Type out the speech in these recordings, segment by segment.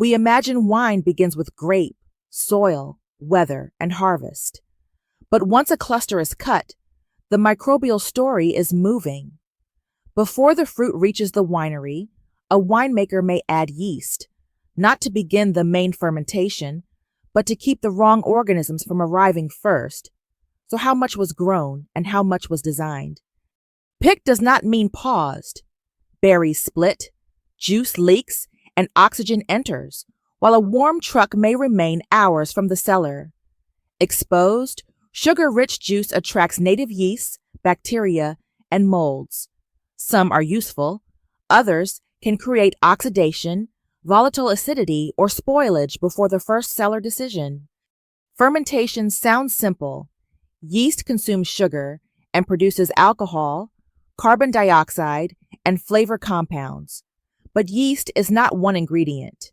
We imagine wine begins with grape, soil, weather, and harvest. But once a cluster is cut, the microbial story is moving. Before the fruit reaches the winery, a winemaker may add yeast, not to begin the main fermentation, but to keep the wrong organisms from arriving first. So how much was grown and how much was designed? Picked does not mean paused. Berries split, juice leaks, and oxygen enters, while a warm truck may remain hours from the cellar. Exposed, sugar-rich juice attracts native yeasts, bacteria, and molds. Some are useful, others can create oxidation, volatile acidity, or spoilage before the first cellar decision. Fermentation sounds simple. Yeast consumes sugar and produces alcohol, carbon dioxide, and flavor compounds. But yeast is not one ingredient.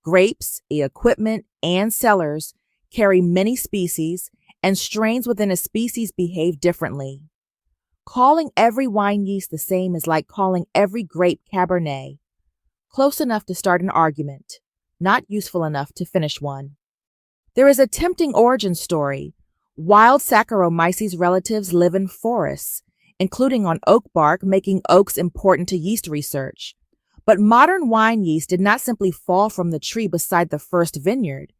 Grapes, equipment, and cellars carry many species, and strains within a species behave differently. Calling every wine yeast the same is like calling every grape Cabernet. Close enough to start an argument, not useful enough to finish one. There is a tempting origin story. Wild Saccharomyces relatives live in forests, including on oak bark, making oaks important to yeast research. But modern wine yeast did not simply fall from the tree beside the first vineyard.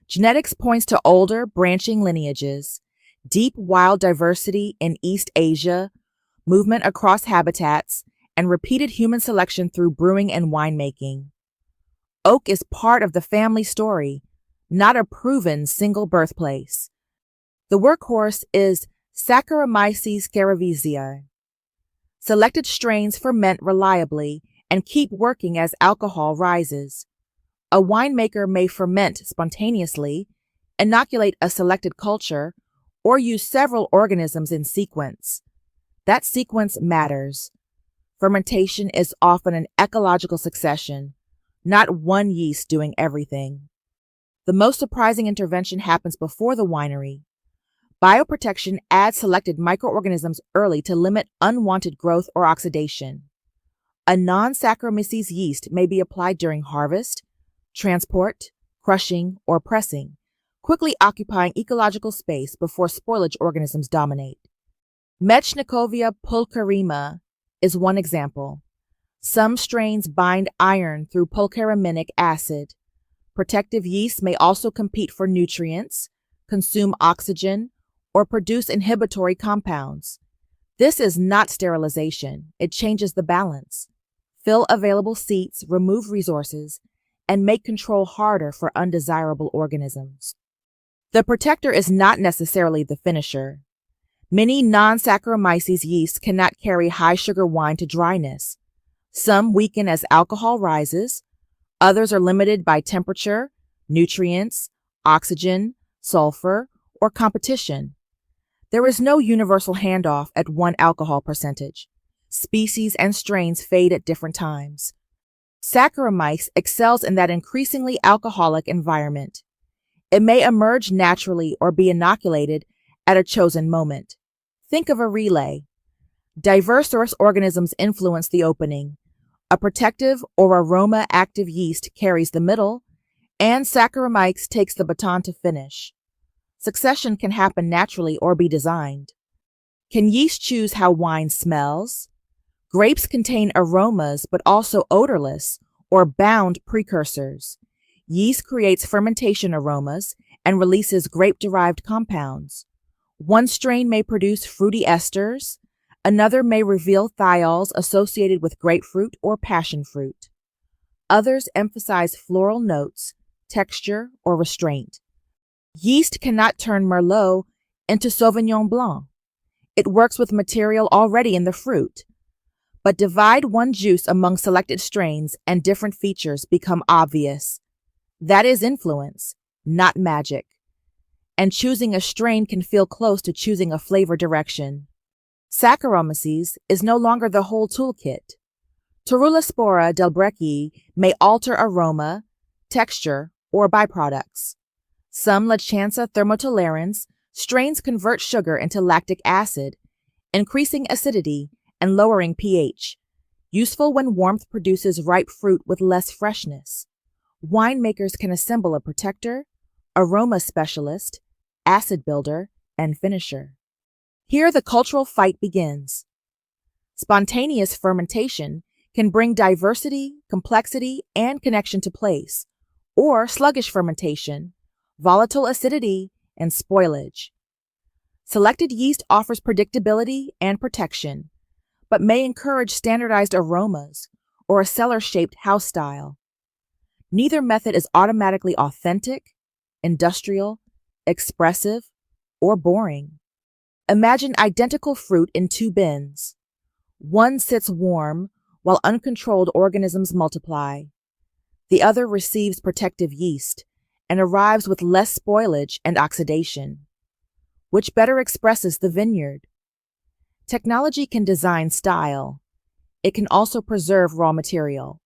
Genetics points to older, branching lineages, deep wild diversity in East Asia, movement across habitats, and repeated human selection through brewing and winemaking. Oak is part of the family story, not a proven single birthplace. The workhorse is Saccharomyces cerevisiae. Selected strains ferment reliably and keep working as alcohol rises. A winemaker may ferment spontaneously, inoculate a selected culture, or use several organisms in sequence. That sequence matters. Fermentation is often an ecological succession, not one yeast doing everything. The most surprising intervention happens before the winery. Bioprotection adds selected microorganisms early to limit unwanted growth or oxidation. A non-Saccharomyces yeast may be applied during harvest, transport, crushing, or pressing, quickly occupying ecological space before spoilage organisms dominate. Mechnicovia pulcherrima is one example. Some strains bind iron through pulcheraminic acid. Protective yeasts may also compete for nutrients, consume oxygen, or produce inhibitory compounds. This is not sterilization. It changes the balance. Fill available seats, remove resources, and make control harder for undesirable organisms. The protector is not necessarily the finisher. Many non-Saccharomyces yeasts cannot carry high sugar wine to dryness. Some weaken as alcohol rises. Others are limited by temperature, nutrients, oxygen, sulfur, or competition. There is no universal handoff at one alcohol percentage. Species and strains fade at different times. Saccharomyces excels in that increasingly alcoholic environment. It may emerge naturally or be inoculated at a chosen moment. Think of a relay. Diverse source organisms influence the opening. A protective or aroma-active yeast carries the middle, and Saccharomyces takes the baton to finish. Succession can happen naturally or be designed. Can yeast choose how wine smells? Grapes contain aromas but also odorless or bound precursors. Yeast creates fermentation aromas and releases grape-derived compounds. One strain may produce fruity esters, another may reveal thiols associated with grapefruit or passion fruit. Others emphasize floral notes, texture, or restraint. Yeast cannot turn Merlot into Sauvignon Blanc. It works with material already in the fruit. But divide one juice among selected strains and different features become obvious. That is influence, not magic. And choosing a strain can feel close to choosing a flavor direction. Saccharomyces is no longer the whole toolkit. Torulaspora delbrecki may alter aroma, texture, or byproducts. Some Lachanza thermotolerans strains convert sugar into lactic acid, increasing acidity and lowering pH, useful when warmth produces ripe fruit with less freshness. Winemakers can assemble a protector, aroma specialist, acid builder, and finisher. Here the cultural fight begins. Spontaneous fermentation can bring diversity, complexity, and connection to place, or sluggish fermentation, volatile acidity, and spoilage. Selected yeast offers predictability and protection, but may encourage standardized aromas or a cellar-shaped house style. Neither method is automatically authentic, industrial, expressive, or boring. Imagine identical fruit in two bins. One sits warm while uncontrolled organisms multiply. The other receives protective yeast and arrives with less spoilage and oxidation. Which better expresses the vineyard? Technology can design style. It can also preserve raw material.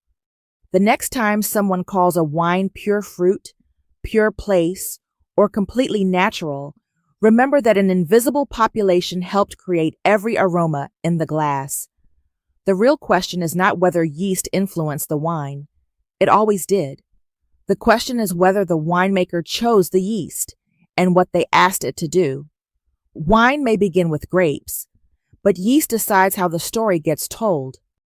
The next time someone calls a wine pure fruit, pure place, or completely natural, remember that an invisible population helped create every aroma in the glass. The real question is not whether yeast influenced the wine. It always did. The question is whether the winemaker chose the yeast and what they asked it to do. Wine may begin with grapes, but yeast decides how the story gets told.